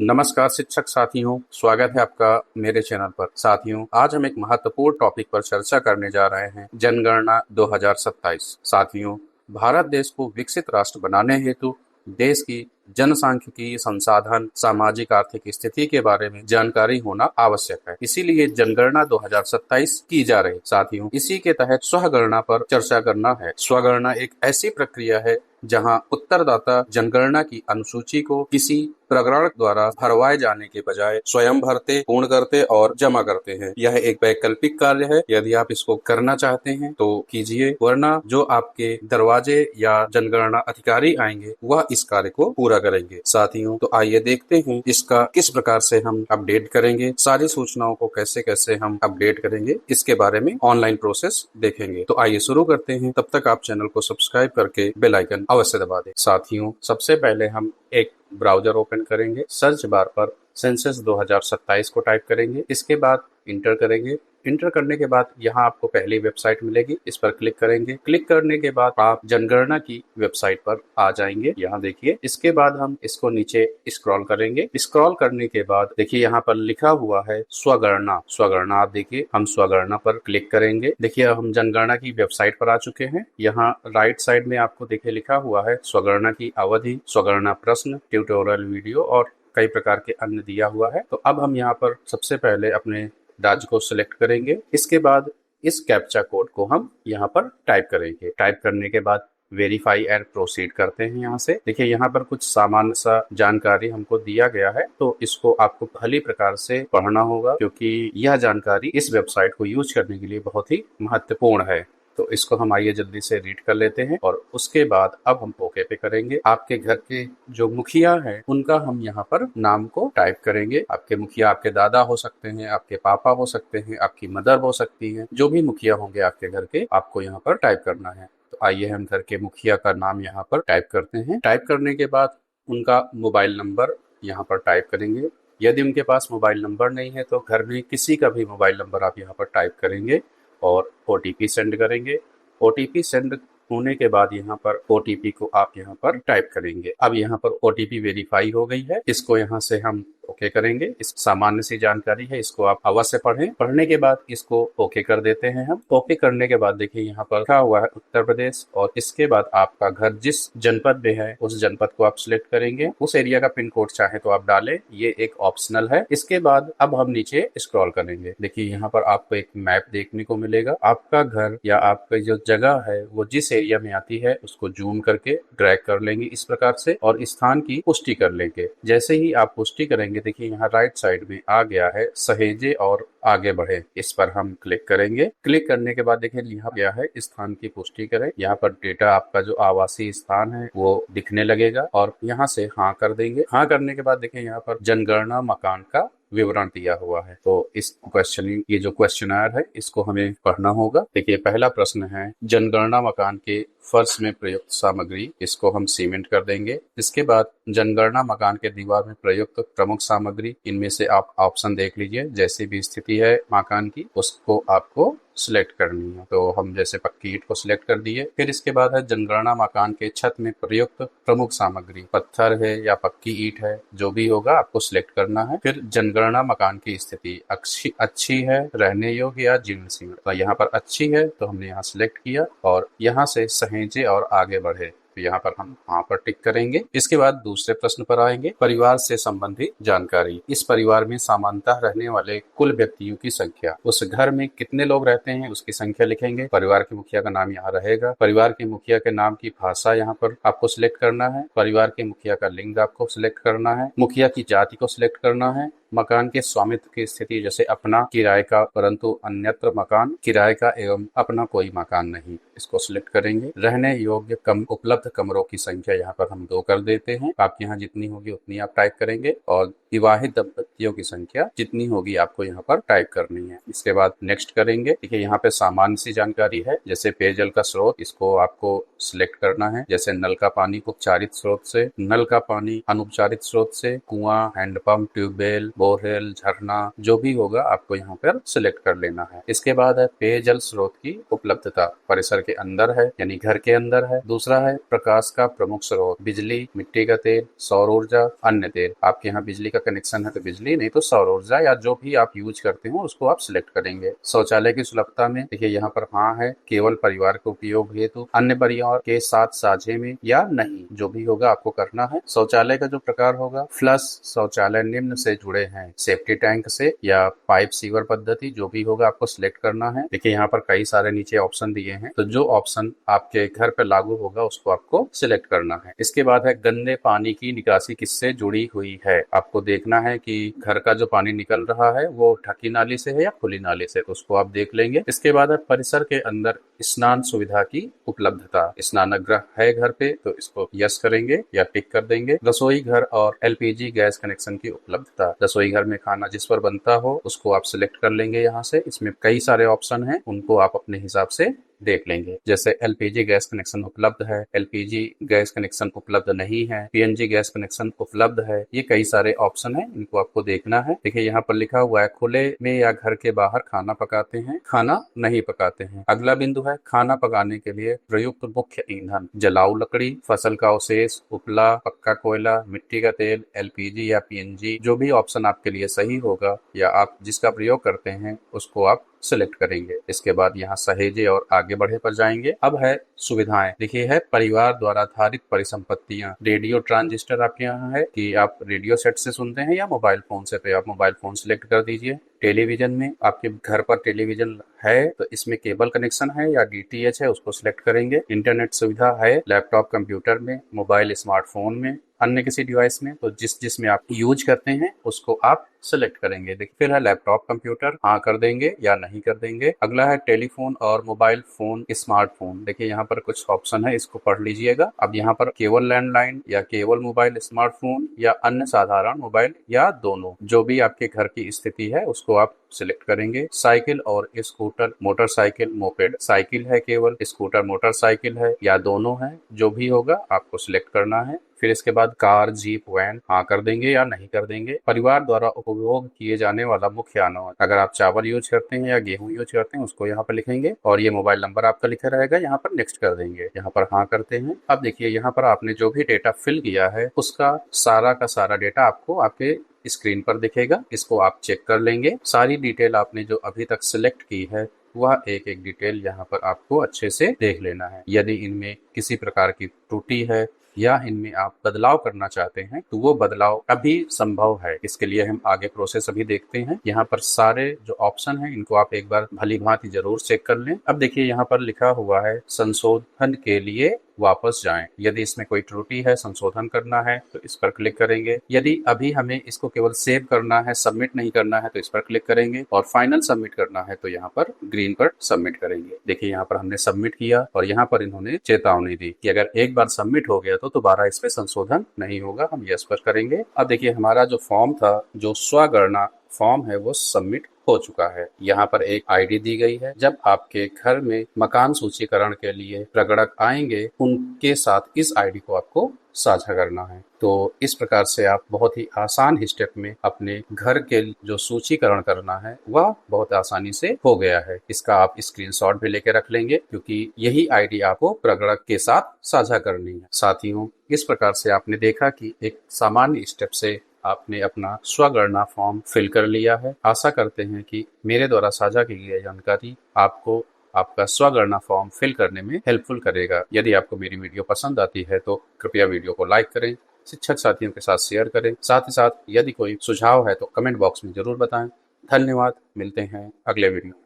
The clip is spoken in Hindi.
नमस्कार शिक्षक साथियों, स्वागत है आपका मेरे चैनल पर। साथियों, आज हम एक महत्वपूर्ण टॉपिक पर चर्चा करने जा रहे हैं, जनगणना 2027। साथियों, भारत देश को विकसित राष्ट्र बनाने हेतु देश की जनसांख्यिकीय, संसाधन, सामाजिक आर्थिक स्थिति के बारे में जानकारी होना आवश्यक है। इसीलिए जनगणना 2027 की जा रही। साथियों, इसी के तहत स्वगणना पर चर्चा करना है। स्वगणना एक ऐसी प्रक्रिया है जहां उत्तरदाता जनगणना की अनुसूची को किसी प्रगणक द्वारा भरवाए जाने के बजाय स्वयं भरते, पूर्ण करते और जमा करते हैं। यह एक वैकल्पिक कार्य है। यदि आप इसको करना चाहते हैं तो कीजिए, वरना जो आपके दरवाजे या जनगणना अधिकारी आएंगे वह इस कार्य को पूरा करेंगे। साथियों, तो आइए देखते हैं इसका किस प्रकार से हम अपडेट करेंगे, सारी सूचनाओं को कैसे कैसे हम अपडेट करेंगे, इसके बारे में ऑनलाइन प्रोसेस देखेंगे। तो आइए शुरू करते हैं। तब तक आप चैनल को सब्सक्राइब करके बेल आइकन अवश्य दबा दें। साथियों, सबसे पहले हम एक ब्राउजर ओपन करेंगे। सर्च बार पर सेंसस 2027 को टाइप करेंगे। इसके बाद इंटर करेंगे। इंटर करने के बाद यहाँ आपको पहली वेबसाइट मिलेगी, इस पर क्लिक करेंगे। क्लिक करने के बाद आप जनगणना की वेबसाइट पर आ जाएंगे। यहाँ देखिए, इसके बाद हम इसको नीचे स्क्रॉल करेंगे। स्क्रॉल करने के बाद देखिए यहाँ पर लिखा हुआ है स्वगणना। स्वगणना आप देखिए, हम स्वगणना पर क्लिक करेंगे। देखिए हम जनगणना की वेबसाइट पर आ चुके हैं। यहाँ राइट साइड में आपको देखिए लिखा हुआ है स्वगणना की अवधि, स्वगणना प्रश्न, ट्यूटोरियल वीडियो और कई प्रकार के अन्य दिया हुआ है। तो अब हम यहाँ पर सबसे पहले अपने राज्य को सिलेक्ट करेंगे। इसके बाद इस कैप्चा कोड को हम यहाँ पर टाइप करेंगे। टाइप करने के बाद वेरीफाई एंड प्रोसीड करते हैं। यहाँ से देखिए, यहाँ पर कुछ सामान्य सा जानकारी हमको दिया गया है, तो इसको आपको भली प्रकार से पढ़ना होगा, क्योंकि यह जानकारी इस वेबसाइट को यूज करने के लिए बहुत ही महत्वपूर्ण है। तो इसको हम आइए जल्दी से रीड कर लेते हैं और उसके बाद अब हम ओके पे करेंगे। आपके घर के जो मुखिया हैं उनका हम यहाँ पर नाम को टाइप करेंगे। आपके मुखिया आपके दादा हो सकते हैं, आपके पापा हो सकते हैं, आपकी मदर हो सकती है। जो भी मुखिया होंगे आपके घर के, आपको यहाँ पर टाइप करना है। तो आइए हम घर के मुखिया का नाम यहाँ पर टाइप करते हैं। टाइप करने के बाद उनका मोबाइल नंबर यहाँ पर टाइप करेंगे। यदि उनके पास मोबाइल नंबर नहीं है तो घर में किसी का भी मोबाइल नंबर आप यहाँ पर टाइप करेंगे और ओटीपी सेंड करेंगे। ओटीपी सेंड होने के बाद यहाँ पर ओटीपी को आप यहाँ पर टाइप करेंगे। अब यहाँ पर ओटीपी वेरीफाई हो गई है। इसको यहाँ से हम ओके करेंगे। इस सामान्य सी जानकारी है, इसको आप अवश्य पढ़ें। पढ़ने के बाद इसको ओके कर देते हैं हम। ओके करने के बाद देखिए यहाँ पर लिखा हुआ है उत्तर प्रदेश, और इसके बाद आपका घर जिस जनपद में है उस जनपद को आप सिलेक्ट करेंगे। उस एरिया का पिन कोड चाहे तो आप डालें, ये एक ऑप्शनल है। इसके बाद अब हम नीचे स्क्रॉल करेंगे। देखिए यहाँ पर आपको एक मैप देखने को मिलेगा। आपका घर या आपका जो जगह है वो जिस एरिया में आती है उसको जूम करके ड्रैग कर लेंगे इस प्रकार से, और स्थान की पुष्टि कर लेंगे। जैसे ही आप पुष्टि करेंगे, देखिए यहाँ राइट साइड में आ गया है सहेजे और आगे बढ़े। इस पर हम क्लिक करेंगे। क्लिक करने के बाद देखिए यहाँ गया है स्थान की पुष्टि करें। यहाँ पर डेटा आपका जो आवासीय स्थान है वो दिखने लगेगा और यहाँ से हाँ कर देंगे। हाँ करने के बाद देखिए यहाँ पर जनगणना मकान का विवरण दिया हुआ है। तो इस क्वेश्चनिंग, ये जो क्वेश्चनर है इसको हमें पढ़ना होगा। देखिए पहला प्रश्न है, जनगणना मकान के फर्श में प्रयुक्त सामग्री, इसको हम सीमेंट कर देंगे। इसके बाद जनगणना मकान के दीवार में प्रयुक्त प्रमुख सामग्री, इनमें से आप ऑप्शन देख लीजिए। जैसी भी स्थिति है मकान की उसको आपको सिलेक्ट करनी है। तो हम जैसे पक्की ईंट को सिलेक्ट कर दिए। फिर इसके बाद है जनगणना मकान के छत में प्रयुक्त प्रमुख सामग्री, पत्थर है या पक्की ईंट है, जो भी होगा आपको सिलेक्ट करना है। फिर जनगणना मकान की स्थिति अच्छी है, रहने योग्य या जीर्ण शीर्ण, तो यहाँ पर अच्छी है तो हमने यहाँ सिलेक्ट किया और यहाँ से सहेजे और आगे बढ़े, तो यहाँ पर हम वहाँ पर टिक करेंगे। इसके बाद दूसरे प्रश्न पर आएंगे, परिवार से संबंधित जानकारी। इस परिवार में सामान्यतः रहने वाले कुल व्यक्तियों की संख्या, उस घर में कितने लोग रहते हैं उसकी संख्या लिखेंगे। परिवार के मुखिया का नाम यहाँ रहेगा। परिवार के मुखिया के नाम की भाषा यहाँ पर आपको सिलेक्ट करना है। परिवार के मुखिया का लिंग आपको सिलेक्ट करना है। मुखिया की जाति को सिलेक्ट करना है। मकान के स्वामित्व की स्थिति, जैसे अपना, किराए का, परंतु अन्यत्र मकान, किराए का एवं अपना कोई मकान नहीं, इसको सिलेक्ट करेंगे। रहने योग्य उपलब्ध कमरों की संख्या यहाँ पर हम 2 कर देते हैं। आपके यहाँ जितनी होगी उतनी आप टाइप करेंगे, और विवाहित दंपतियों की संख्या जितनी होगी आपको यहाँ पर टाइप करनी है। इसके बाद नेक्स्ट करेंगे। देखिए यहाँ पे सामान्य सी जानकारी है, जैसे पेयजल का स्रोत, इसको आपको सिलेक्ट करना है। जैसे नल का पानी उपचारित स्रोत से, नल का पानी अनुपचारित स्रोत से, कुआं, हैंडपंप, ट्यूबवेल, बोरवेल, झरना जो भी होगा आपको यहाँ पर सिलेक्ट कर लेना है। इसके बाद है पेयजल स्रोत की उपलब्धता, परिसर के अंदर है यानी घर के अंदर है। दूसरा है प्रकाश का प्रमुख स्रोत, बिजली, मिट्टी का तेल, सौर ऊर्जा, अन्य तेल। आपके यहाँ बिजली का कनेक्शन है तो बिजली, नहीं तो सौर ऊर्जा या जो भी आप यूज करते हो उसको आप सिलेक्ट करेंगे। शौचालय की सुलभता में देखिए यहाँ पर हाँ है, केवल परिवार के उपयोग हेतु, अन्य परिवार के साथ साझे में या नहीं, जो भी होगा आपको करना है। शौचालय का जो प्रकार होगा, फ्लश शौचालय निम्न से जुड़े हैं, सेफ्टी टैंक से या पाइप सीवर पद्धति, जो भी होगा आपको सिलेक्ट करना है। देखिए यहाँ पर कई सारे नीचे ऑप्शन दिए हैं, तो जो ऑप्शन आपके घर पर लागू होगा उसको आपको सिलेक्ट करना है। इसके बाद है गंदे पानी की निकासी किससे जुड़ी हुई है। आपको देखना है कि घर का जो पानी निकल रहा है वो ढकी नाली से है या खुली नाली से, तो उसको आप देख लेंगे। इसके बाद है परिसर के अंदर स्नान सुविधा की उपलब्धता, स्नानगृह है घर पे तो इसको यस करेंगे या टिक कर देंगे। रसोई घर और एलपीजी गैस कनेक्शन की उपलब्धता, रसोई घर में खाना जिस पर बनता हो उसको आप सिलेक्ट कर लेंगे। यहाँ से इसमें कई सारे ऑप्शन हैं, उनको आप अपने हिसाब से देख लेंगे। जैसे एलपीजी गैस कनेक्शन उपलब्ध है, एलपीजी गैस कनेक्शन उपलब्ध नहीं है, पीएनजी गैस कनेक्शन उपलब्ध है, ये कई सारे ऑप्शन है, इनको आपको देखना है। देखिए यहाँ पर लिखा हुआ है खुले में या घर के बाहर खाना पकाते हैं, खाना नहीं पकाते हैं। अगला बिंदु है खाना पकाने के लिए प्रयुक्त मुख्य ईंधन, जलाऊ लकड़ी, फसल का अवशेष, उपला, पक्का कोयला, मिट्टी का तेल, एलपीजी या पीएनजी। जो भी ऑप्शन आपके लिए सही होगा या आप जिसका प्रयोग करते हैं उसको आप सिलेक्ट करेंगे। इसके बाद यहाँ सहेजे और आगे बढ़े पर जाएंगे। अब है सुविधाएं, देखिए है परिवार द्वारा धारित परिसंपत्तियां, रेडियो ट्रांजिस्टर आपके यहाँ है कि आप रेडियो सेट से सुनते हैं या मोबाइल फोन से, पे आप मोबाइल फोन सिलेक्ट कर दीजिए। टेलीविजन में आपके घर पर टेलीविजन है तो इसमें केबल कनेक्शन है या डीटीएच है, उसको सिलेक्ट करेंगे। इंटरनेट सुविधा है लैपटॉप, कंप्यूटर में, मोबाइल, स्मार्टफोन में, अन्य किसी डिवाइस में, तो जिसमें आप यूज करते हैं उसको आप सिलेक्ट करेंगे। देखिए फिर है लैपटॉप, कंप्यूटर, हाँ कर देंगे या नहीं कर देंगे। अगला है टेलीफोन और मोबाइल फोन, स्मार्टफोन। देखिए यहाँ पर कुछ ऑप्शन है, इसको पढ़ लीजिएगा। अब यहाँ पर केवल लैंडलाइन या केवल मोबाइल, स्मार्टफोन या अन्य साधारण मोबाइल या दोनों, जो भी आपके घर की स्थिति है उसको आप सिलेक्ट करेंगे। साइकिल और स्कूटर, मोटरसाइकिल, मोपेड, साइकिल है केवल, स्कूटर मोटरसाइकिल है या दोनों है, जो भी होगा आपको सिलेक्ट करना है। फिर इसके बाद कार, जीप, वैन, हाँ कर देंगे या नहीं कर देंगे। परिवार द्वारा उपभोग किए जाने वाला मुख्य अनाज, अगर आप चावल यूज करते हैं या गेहूं यूज करते हैं उसको यहाँ पर लिखेंगे और ये मोबाइल नंबर आपका लिखा रहेगा, यहाँ पर नेक्स्ट कर देंगे, यहाँ पर हाँ करते हैं। अब देखिए यहाँ पर आपने जो भी डेटा फिल किया है उसका सारा का सारा डेटा आपको आपके स्क्रीन पर दिखेगा, इसको आप चेक कर लेंगे। सारी डिटेल आपने जो अभी तक सिलेक्ट की है वह एक एक डिटेल यहाँ पर आपको अच्छे से देख लेना है। यदि इनमें किसी प्रकार की त्रुटि है या इनमें आप बदलाव करना चाहते हैं तो वो बदलाव अभी संभव है। इसके लिए हम आगे प्रोसेस अभी देखते हैं। यहाँ पर सारे जो ऑप्शन हैं इनको आप एक बार भली भांति जरूर चेक कर लें। अब देखिए यहाँ पर लिखा हुआ है संशोधन के लिए वापस जाएं। यदि इसमें कोई त्रुटि है, संशोधन करना है तो इस पर क्लिक करेंगे। यदि अभी हमें इसको केवल सेव करना है, सबमिट नहीं करना है तो इस पर क्लिक करेंगे और फाइनल सबमिट करना है तो यहाँ पर ग्रीन पर सबमिट करेंगे। देखिए यहाँ पर हमने सबमिट किया और यहाँ पर इन्होंने चेतावनी दी कि अगर एक बार सबमिट हो गया तो दोबारा इस पे संशोधन नहीं होगा। हम यस पर करेंगे। अब देखिए हमारा जो फॉर्म था, जो स्वगणना फॉर्म है, वो सबमिट हो चुका है। यहाँ पर एक आईडी दी गई है। जब आपके घर में मकान सूचीकरण के लिए प्रगणक आएंगे उनके साथ इस आईडी को आपको साझा करना है। तो इस प्रकार से आप बहुत ही आसान स्टेप में अपने घर के जो सूचीकरण करना है वह बहुत आसानी से हो गया है। इसका आप स्क्रीनशॉट भी लेके रख लेंगे क्योंकि यही आईडी आपको प्रगणक के साथ साझा करनी है। साथियों, इस प्रकार से आपने देखा कि एक सामान्य स्टेप से आपने अपना स्वगणना फॉर्म फिल कर लिया है। आशा करते हैं कि मेरे द्वारा साझा की गई जानकारी आपको आपका स्वगणना फॉर्म फिल करने में हेल्पफुल करेगा। यदि आपको मेरी वीडियो पसंद आती है तो कृपया वीडियो को लाइक करें, शिक्षक साथियों के साथ शेयर करें। साथ ही साथ यदि कोई सुझाव है तो कमेंट बॉक्स में जरूर बताएं। धन्यवाद, मिलते हैं अगले वीडियो।